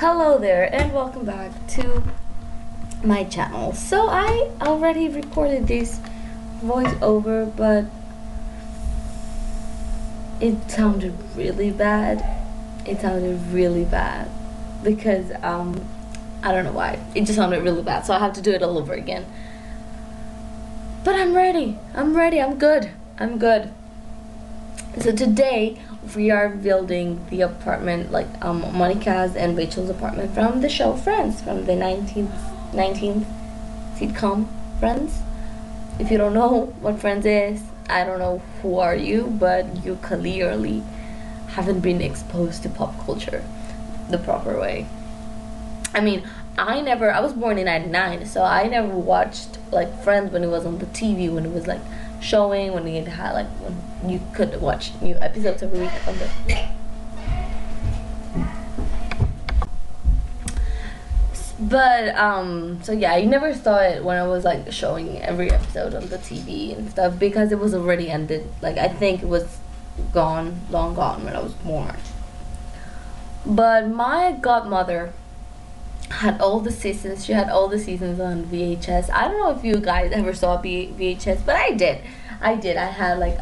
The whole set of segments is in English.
Hello there and welcome back to my channel. So I already recorded this voiceover, but it sounded really bad. Because I don't know why. It just sounded really bad, so I have to do it all over again. But I'm ready. I'm good. So today we are building the apartment, like Monica's and Rachel's apartment from the show Friends, from the 19th sitcom Friends. If you don't know what Friends is, I don't know who are you, but you clearly haven't been exposed to pop culture the proper way. I mean, I was born in 99, so I never watched like Friends when it was on the TV, when it was like showing, when it had like, when you could watch new episodes every week on the so yeah, I never saw it when I was like showing every episode on the TV and stuff, because it was already ended. Like, I think it was long gone when I was born. But my godmother had all the seasons. She had all the seasons on VHS. I don't know if you guys ever saw VHS, but I did. I had like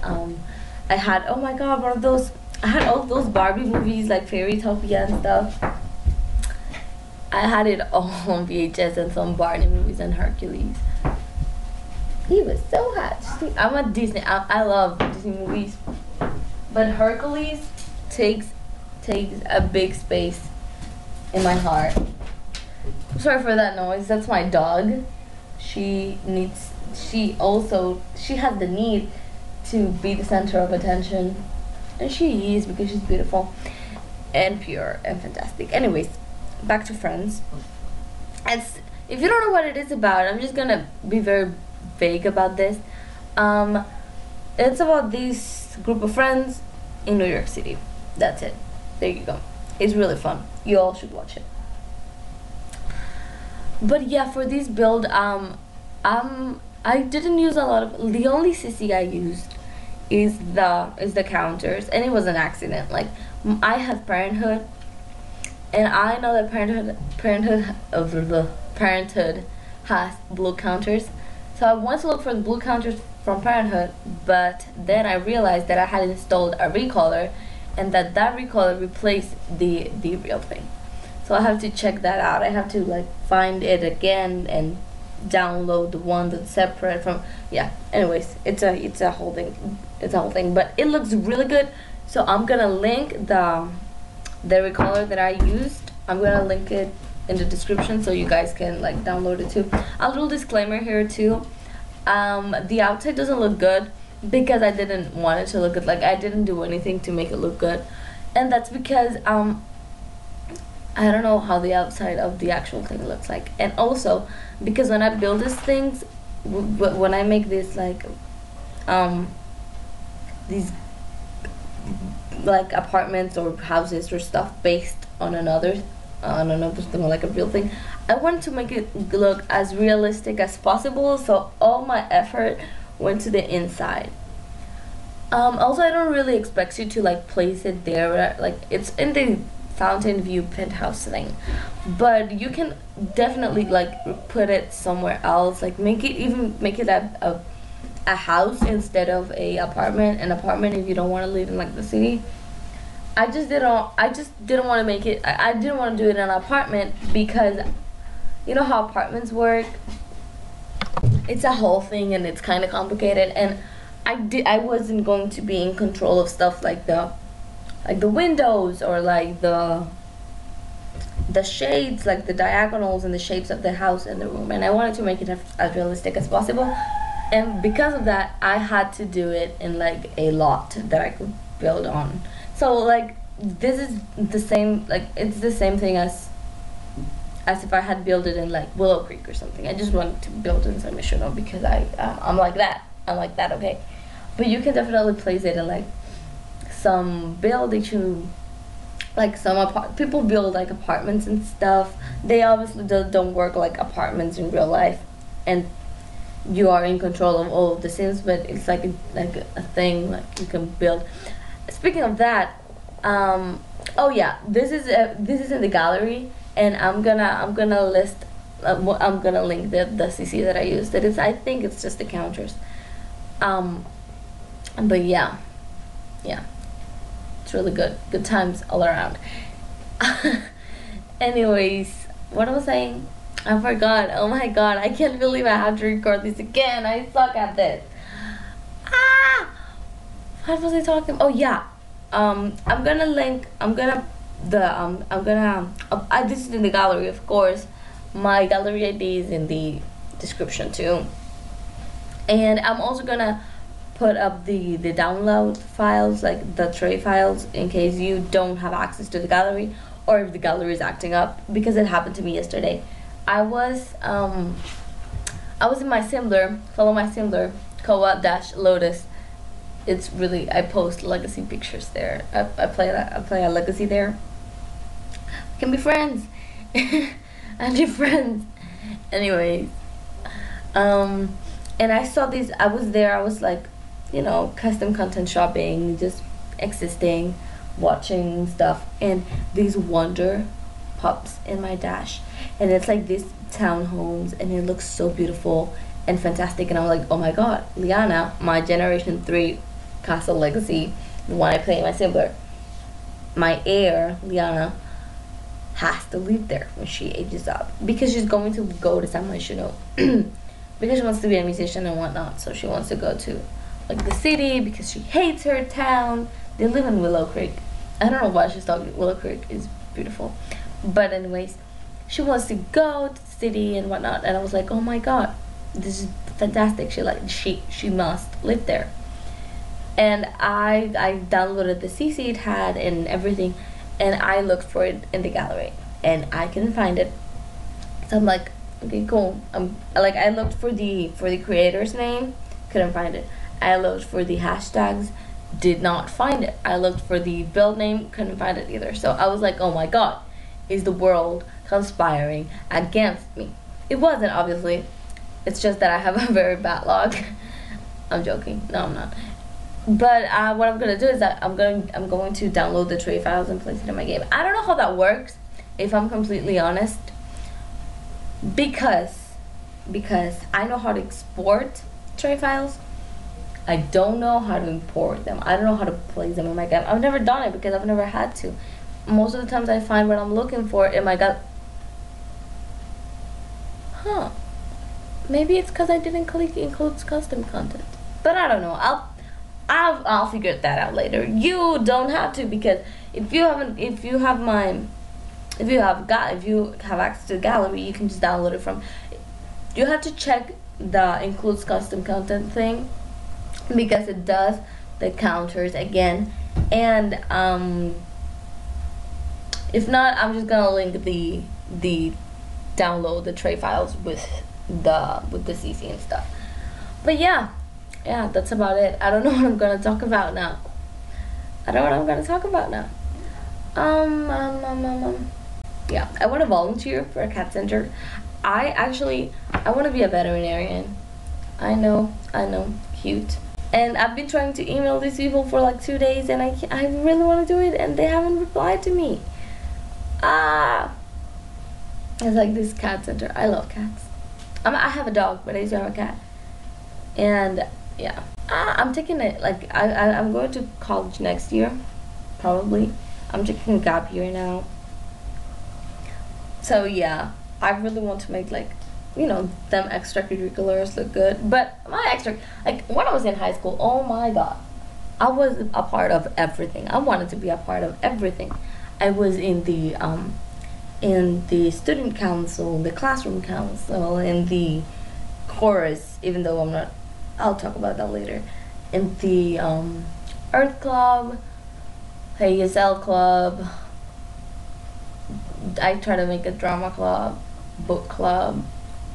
I had, oh my god, one of those. I had all those Barbie movies like Fairytopia and stuff. I had it all on VHS, and some Barney movies and Hercules. He was so hot. I'm a Disney. I love Disney movies, but Hercules takes a big space in my heart. Sorry for that noise. That's my dog. She has the need to be the center of attention, and she is, because she's beautiful and pure and fantastic. Anyways, back to Friends. And if you don't know what it is about, I'm just gonna be very vague about this. It's about this group of friends in New York City. That's it. There you go. It's really fun. You all should watch it. But yeah, for this build, I didn't use a lot of. The only CC I used is the counters, and it was an accident. Like, I have Parenthood, and I know that Parenthood has blue counters, so I wanted to look for the blue counters from Parenthood, but then I realized that I had installed a recolor, and that recolor replaced the real thing. So I have to check that out. I have to like find it again and download the one that's separate from, yeah. Anyways, it's a whole thing. But it looks really good. So I'm gonna link the recolor that I used. I'm gonna link it in the description so you guys can like download it too. A little disclaimer here too. The outside doesn't look good because I didn't want it to look good. Like, I didn't do anything to make it look good, and that's because I don't know how the outside of the actual thing looks like. And also because when I build these things, when I make this like these like apartments or houses or stuff based on another thing, like a real thing, I want to make it look as realistic as possible, so all my effort went to the inside. Also, I don't really expect you to like place it there, like it's in the Fountain View penthouse thing, but you can definitely like put it somewhere else, like make it a house instead of an apartment if you don't want to live in like the city. I just didn't want to make it, I didn't want to do it in an apartment, because you know how apartments work. It's a whole thing and it's kind of complicated, and I wasn't going to be in control of stuff like the windows, or like the shades, like the diagonals and the shapes of the house and the room, and I wanted to make it as realistic as possible. And because of that, I had to do it in like a lot that I could build on. So like, this is the same, like it's the same thing as if I had built it in like Willow Creek or something. I just wanted to build it in San Michelle because I'm like that, okay. But you can definitely place it in like some buildings, like people build like apartments and stuff. They obviously don't work like apartments in real life, and you are in control of all of the scenes, but it's like a thing like you can build. Speaking of that, oh yeah, this is in the gallery, and I'm gonna list. I'm gonna link the CC that I used. That is, I think it's just the counters. But yeah, it's really good. Good times all around. Anyways, what I was saying, I forgot. Oh my god, I can't believe I have to record this again. I suck at this. What was I talking? Oh yeah, I'm gonna link. This is in the gallery, of course. My gallery ID is in the description too, and I'm also gonna put up the download files, like the tray files, in case you don't have access to the gallery, or if the gallery is acting up, because it happened to me yesterday. I was in my Similar. Follow my Similar, Koa-Lotus. It's really, I post legacy pictures there. I play a legacy there. We can be friends. And be friends. Anyways, and I saw these. I was there. I was like, custom content shopping, just existing, watching stuff, and these wonder pops in my dash, and it's like these townhomes, and it looks so beautiful and fantastic. And I was like, oh my god, Liana, my Generation 3 Castle Legacy, the one I play in my Similar, my heir, Liana, has to live there when she ages up, because she's going to go to San Mauricio, because she wants to be a musician and whatnot. So she wants to go to like the city because she hates her town. They live in Willow Creek. I don't know why she's talking. Willow Creek is beautiful, but anyways, she wants to go to the city and whatnot. And I was like, oh my god, this is fantastic. She must live there. And I downloaded the CC it had and everything, and I looked for it in the gallery, and I couldn't find it. So I'm like, okay, cool. I looked for the creator's name, couldn't find it. I looked for the hashtags, did not find it. I looked for the build name, couldn't find it either. So I was like, oh my god, is the world conspiring against me? It wasn't, obviously. It's just that I have a very bad log. I'm joking. No, I'm not. But what I'm gonna do is that I'm going to download the tray files and place it in my game. I don't know how that works, if I'm completely honest, because I know how to export tray files. I don't know how to import them. I don't know how to place them in my game. I've never done it because I've never had to. Most of the times I find what I'm looking for in my gut. Maybe it's because I didn't click includes custom content. But I don't know. I'll figure that out later. You don't have to, because if you have access to the gallery, you can just download it from. You have to check the includes custom content thing, because it does the counters again. And if not, I'm just gonna link the download the tray files with the CC and stuff. But yeah, that's about it. I don't know what I'm gonna talk about now. Yeah, I want to volunteer for a cat center. I want to be a veterinarian. I know, cute. And I've been trying to email these people for like 2 days, and I really want to do it, and they haven't replied to me. It's like this cat center. I love cats. I have a dog, but I used to have a cat. And yeah, I'm taking it, like, I'm going to college next year, probably. I'm taking a gap year now. So yeah, I really want to make, like, them extracurriculars look good. But when I was in high school, oh my god, I was a part of everything. I wanted to be a part of everything. I was in the student council, the classroom council, in the chorus, even though I'm not. I'll talk about that later. In the Earth Club, ASL Club. I tried to make a drama club, book club,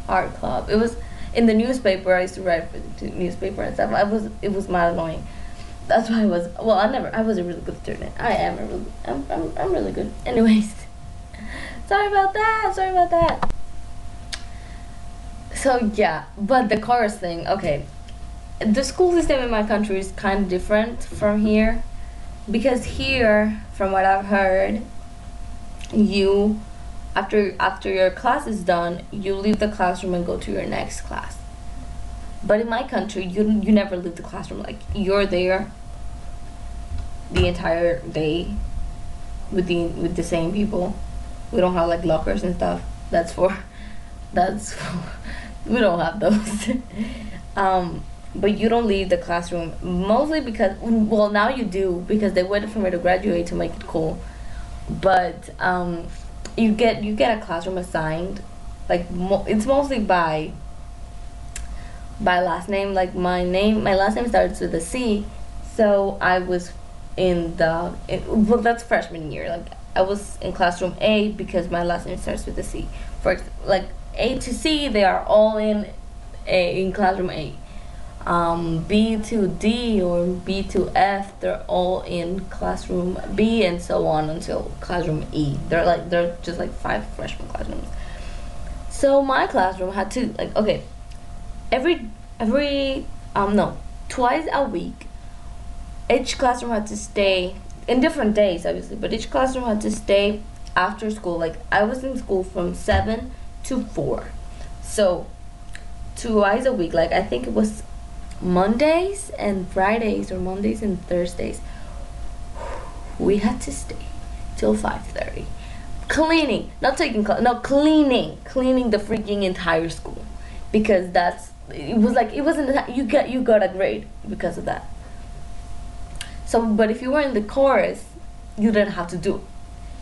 art club. It was in the newspaper. I used to write for the newspaper and stuff. It was mad annoying. That's why I was a really good student. I'm really good. Anyways, sorry about that. So yeah, but the chorus thing, okay. The school system in my country is kind of different from here, because here, from what I've heard, you after your class is done, you leave the classroom and go to your next class. But in my country, you never leave the classroom. Like, you're there the entire day with the same people. We don't have like lockers and stuff. We don't have those. But you don't leave the classroom, mostly because, well, now you do, because they waited for me to graduate to make it cool. But you get a classroom assigned, like it's mostly by last name. Like my last name starts with a C, so I was well, that's freshman year. Like, I was in classroom A because my last name starts with a C. For like A to C, they are all in classroom A. B to D or B to F, they're all in classroom B, and so on until classroom E. They're just like 5 freshman classrooms. So my classroom had to, like, okay, twice a week, each classroom had to stay in different days, obviously, but each classroom had to stay after school. Like, I was in school from 7 to 4, so twice a week. Like, I think it was Mondays and Fridays, or Mondays and Thursdays, we had to stay till 5:30, cleaning, not taking class, no, cleaning the freaking entire school, because it wasn't, you got a grade because of that. So, but if you were in the chorus, you didn't have to do it.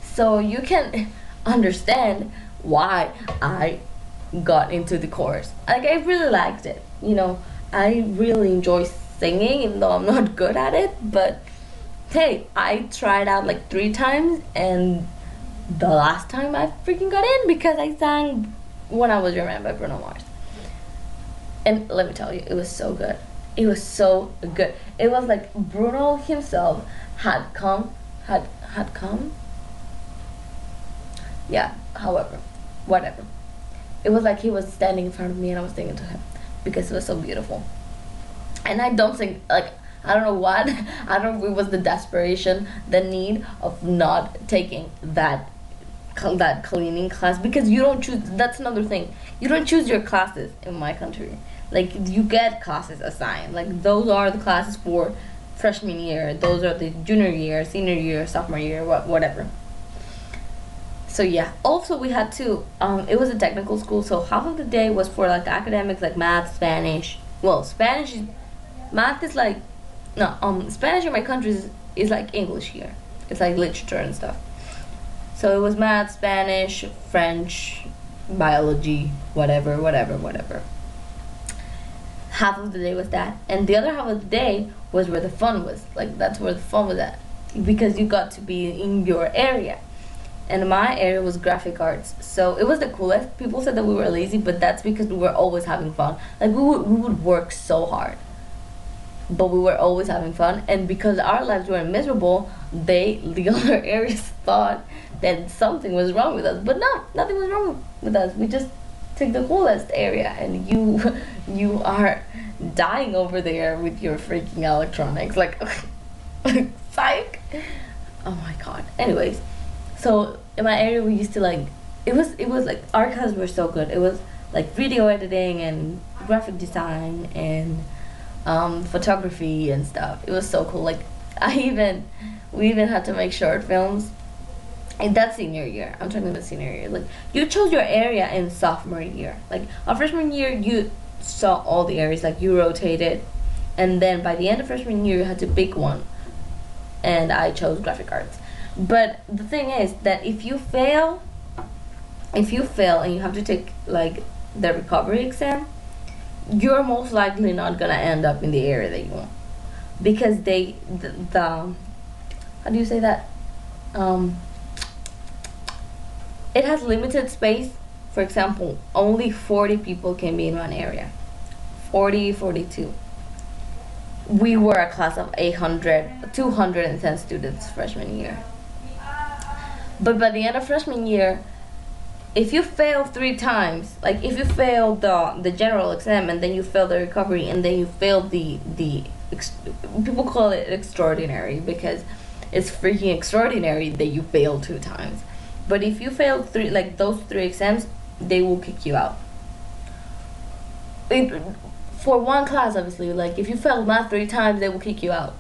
So you can understand why I got into the chorus. Like, I really liked it, I really enjoy singing, even though I'm not good at it. But hey, I tried out like 3 times, and the last time I freaking got in because I sang When I Was Your Man by Bruno Mars. And let me tell you, it was so good. It was so good. It was like Bruno himself had come. Yeah, however, whatever. It was like he was standing in front of me and I was singing to him, because it was so beautiful. And I don't think, like, I don't know what, I don't know if it was the desperation, the need of not taking that cleaning class, because you don't choose. That's another thing, you don't choose your classes in my country. Like, you get classes assigned. Like, those are the classes for freshman year, those are the junior year, senior year, sophomore year, whatever. So yeah, also we had to, it was a technical school, so half of the day was for like academics, like math, Spanish. Well, math is like, no, Spanish in my country is like English here. It's like literature and stuff. So it was math, Spanish, French, biology, whatever. Half of the day was that, and the other half of the day was where the fun was. Like, that's where the fun was at, because you got to be in your area. And my area was graphic arts, so it was the coolest. People said that we were lazy, but that's because we were always having fun. Like, we would work so hard, but we were always having fun. And because our lives were miserable, the other areas thought that something was wrong with us. But no, nothing was wrong with us. We just took the coolest area, and you are dying over there with your freaking electronics. Like, psych. Oh my god. Anyways. So in my area, we used to, like, it was like, our classes were so good. It was like video editing and graphic design and photography and stuff. It was so cool. Like, we even had to make short films in that senior year. I'm talking about senior year. Like, you chose your area in sophomore year. Like, our freshman year, you saw all the areas. Like, you rotated, and then by the end of freshman year, you had to pick one. And I chose graphic arts. But the thing is that if you fail and you have to take like the recovery exam, you're most likely not gonna end up in the area that you want, because the how do you say that, it has limited space. For example, only 40 people can be in one area. 42. We were a class of 210 students freshman year. But by the end of freshman year, if you fail 3 times, like if you fail the general exam, and then you fail the recovery, and then you fail the people call it extraordinary, because it's freaking extraordinary that you fail 2 times. But if you fail those 3 exams, they will kick you out. For one class, obviously, like if you failed math 3 times, they will kick you out.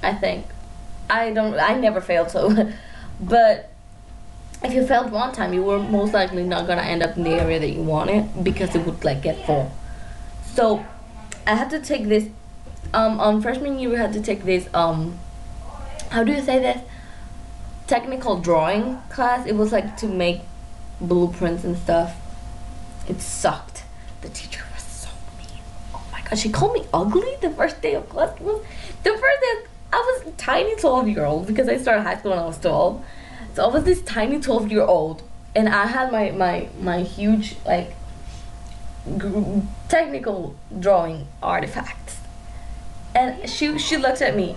I think. I never failed, so. But if you failed one time, you were most likely not gonna end up in the area that you wanted because it would like get full. So I had to take this. On freshman year, we had to take this. How do you say this? Technical drawing class. It was like to make blueprints and stuff. It sucked. The teacher was so mean. Oh my god, she called me ugly the first day of class. The first day I was a tiny 12-year-old because I started high school when I was 12. So I was this tiny 12-year-old, and I had my huge like technical drawing artifacts. And she looked at me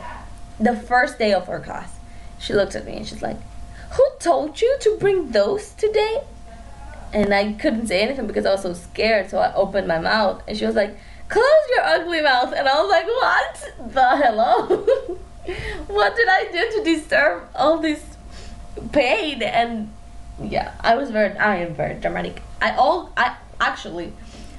the first day of her class. She looked at me and she's like, "Who told you to bring those today?" And I couldn't say anything because I was so scared, so I opened my mouth and she was like, "Close your ugly mouth." And I was like, "What the hello?" What did I do to deserve all this pain? And yeah, I am very dramatic. I actually,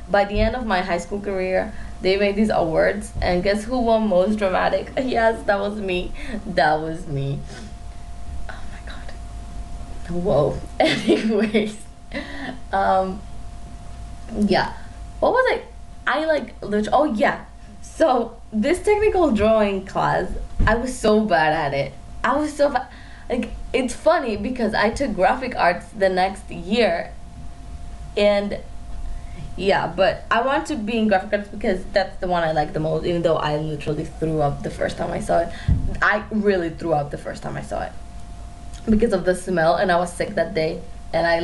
by the end of my high school career, they made these awards, and guess who won most dramatic? Yes, that was me. That was me. Oh my god. Whoa. Anyways, yeah. What was I like? Oh yeah. So this technical drawing class, I was so bad at it. I was so bad. Like, it's funny because I took graphic arts the next year, and yeah, but I want to be in graphic arts because that's the one I like the most, even though I literally threw up the first time I saw it. I really threw up the first time I saw it because of the smell, and I was sick that day, and I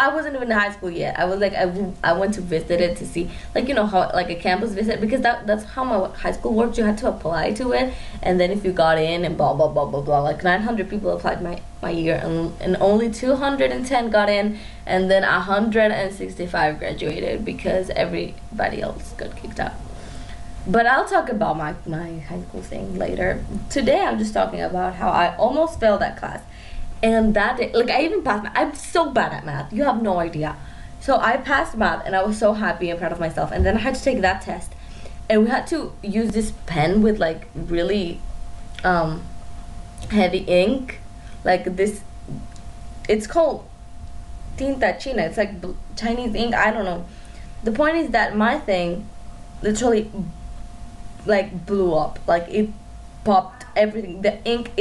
wasn't even in high school yet. I was like, I went to visit it to see, like, you know how like a campus visit, because that's how my high school worked. You had to apply to it, and then if you got in and blah blah blah blah blah, like 900 people applied my year, and only 210 got in, and then 165 graduated because everybody else got kicked out. But I'll talk about my high school thing later. Today I'm just talking about how I almost failed that class. And that day, like, I even passed math. I'm so bad at math. You have no idea. So I passed math, and I was so happy and proud of myself. And then I had to take that test. And we had to use this pen with, like, really heavy ink. Like, this, it's called tinta china. It's like Chinese ink. I don't know. The point is that my thing literally, like, blew up. Like, it popped everything. The ink,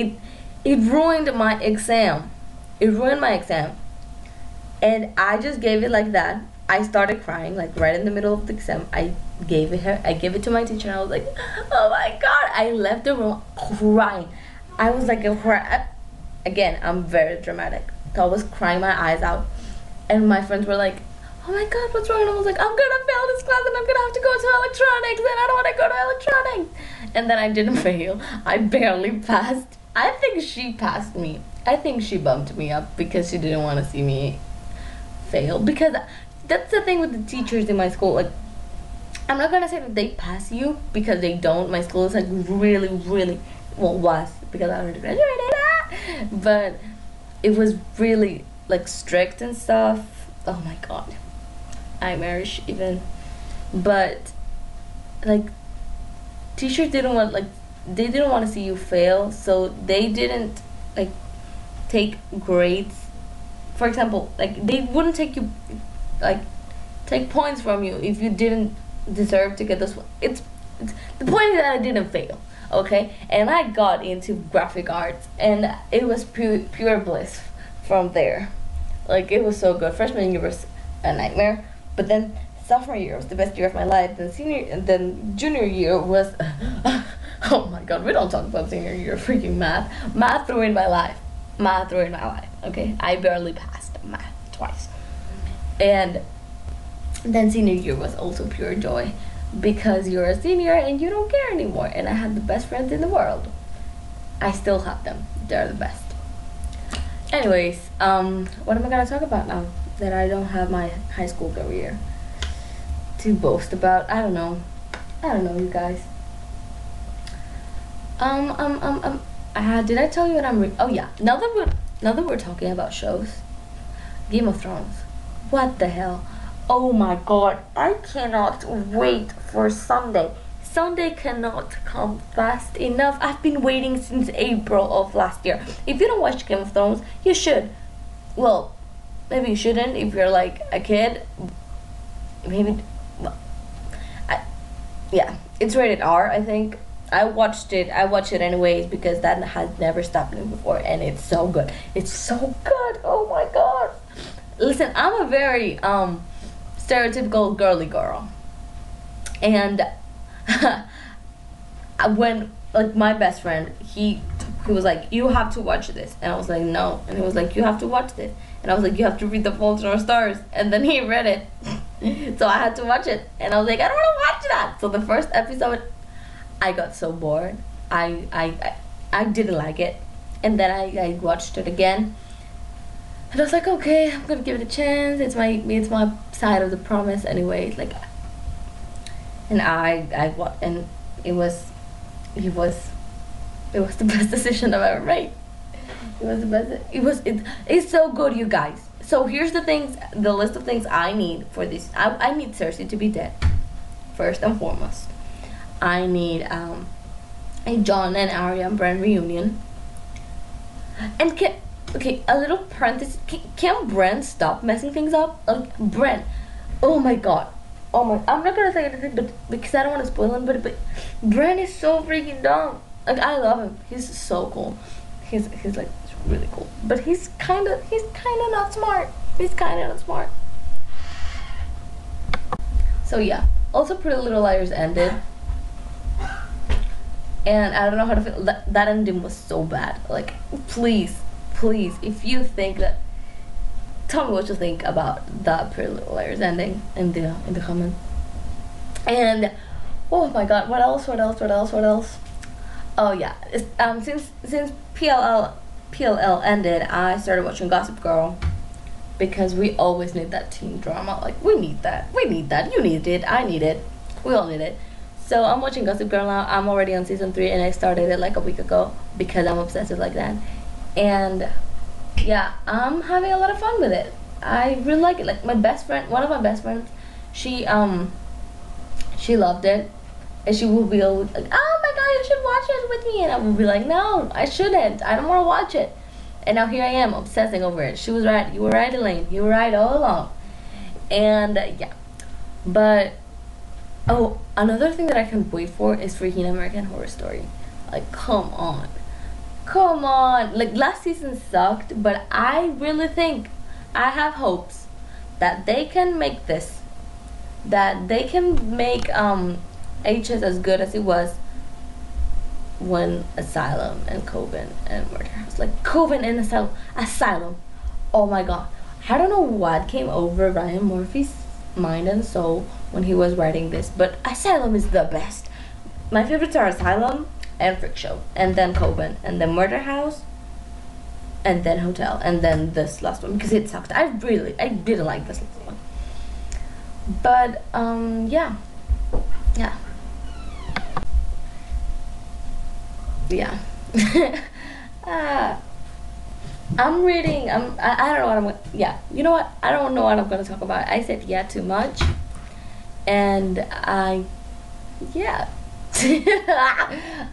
it ruined my exam. It ruined my exam. And I just gave it like that. I started crying, like right in the middle of the exam. I gave it to my teacher, and I was like, oh my god. I left the room crying. I was like, again, I'm very dramatic. So I was crying my eyes out. And my friends were like, oh my god, what's wrong? And I was like, I'm gonna fail this class, and I'm gonna have to go to electronics, and I don't want to go to electronics. And then I didn't fail. I barely passed. I think she passed me. I think she bumped me up because she didn't want to see me fail. Because that's the thing with the teachers in my school. Like, I'm not gonna say that they pass you, because they don't. My school is like really, really, well, was, because I already graduated. But it was really like strict and stuff. Oh my god, nightmarish even. But like, teachers didn't want, like, they didn't want to see you fail, so they didn't like take grades. For example, like, they wouldn't take points from you if you didn't deserve to get this one. It's the point is that I didn't fail, okay? And I got into graphic arts, and it was pure bliss from there. Like, it was so good. Freshman year was a nightmare, but then sophomore year was the best year of my life. Then junior year was oh my god, we don't talk about senior year. Freaking math. Math ruined my life. Okay, I barely passed math twice. And then senior year was also pure joy, because you're a senior and you don't care anymore. And I had the best friends in the world. I still have them. They're the best. Anyways, what am I gonna talk about now that I don't have my high school career to boast about? I don't know, you guys. Did I tell you what I'm oh yeah, now that now that we're talking about shows, Game of Thrones. What the hell? Oh my god, I cannot wait for Sunday. Sunday cannot come fast enough. I've been waiting since April of last year. If you don't watch Game of Thrones, you should. Well, maybe you shouldn't if you're like a kid. Maybe. Yeah, it's rated R, I think. I watched it anyways because that has never stopped me before, and it's so good. It's so good. Oh my god. Listen, I'm a very stereotypical girly girl. And when like my best friend, he was like, "You have to watch this." And I was like, "No." And he was like, "You have to watch this." And I was like, "You have to read The Fault in Our Stars." And then he read it. So I had to watch it. And I was like, "I don't want to watch that." So the first episode, I got so bored. I didn't like it. And then I watched it again. And I was like, "Okay, I'm gonna give it a chance. It's my side of the promise anyway." Like, and and it was the best decision I've ever made. It was the best. It's so good, you guys. So here's the list of things I need for this. I need Cersei to be dead, first and foremost. I need a Jon and Arya and Bran reunion. And a little parenthesis. Can Bran stop messing things up? Like, Bran. Oh my god. Oh my. I'm not gonna say anything, but because I don't want to spoil him. But Bran is so freaking dumb. Like, I love him. He's so cool. He's like really cool. But he's kind of not smart. He's kind of not smart. So yeah. Also, Pretty Little Liars ended. And I don't know how to feel. That ending was so bad. Like, please, if you think that, tell me what you think about that Pretty Little Liars ending in the comments. And oh my god, what else? Oh yeah, since PLL ended, I started watching Gossip Girl because we always need that teen drama. Like, we need that. You need it. I need it. We all need it. So I'm watching Gossip Girl now. I'm already on season 3, and I started it like a week ago because I'm obsessive like that. And yeah, I'm having a lot of fun with it. I really like it. Like, one of my best friends, she loved it, and she will be always like, "Oh my god, you should watch it with me," and I will be like, "No, I shouldn't. I don't want to watch it." And now here I am obsessing over it. She was right. You were right, Elaine. You were right all along. And yeah, but. Oh, another thing that I can't wait for is freaking American Horror Story. Like, come on. Like, last season sucked, but I really think, I have hopes that they can make this. That they can make HS as good as it was when Asylum and Coven and Murder House. Like, Coven and Asylum. Oh my god. I don't know what came over Ryan Murphy's mind and soul when he was writing this, but Asylum is the best. My favorites are Asylum and Freak Show, and then Coven, and then Murder House, and then Hotel, and then this last one because it sucked. I didn't like this last one. But yeah. I'm reading. I don't know what I'm gonna. Yeah, you know what? I don't know what I'm gonna talk about. I said yeah too much, and yeah.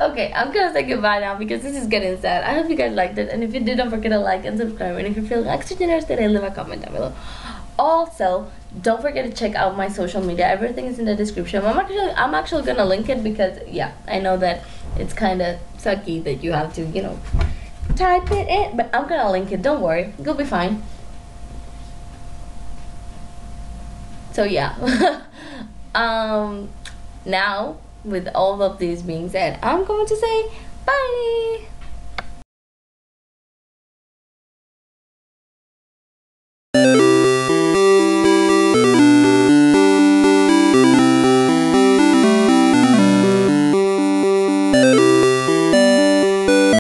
Okay, I'm gonna say goodbye now because this is getting sad. I hope you guys liked it, and if you did, don't forget to like and subscribe. And if you're feeling extra generous today, leave a comment down below. Also, don't forget to check out my social media. Everything is in the description. I'm actually gonna link it because yeah, I know that it's kind of sucky that you have to type it in, but I'm gonna link it. Don't worry, you'll be fine. So yeah. Now with all of these being said, I'm going to say bye.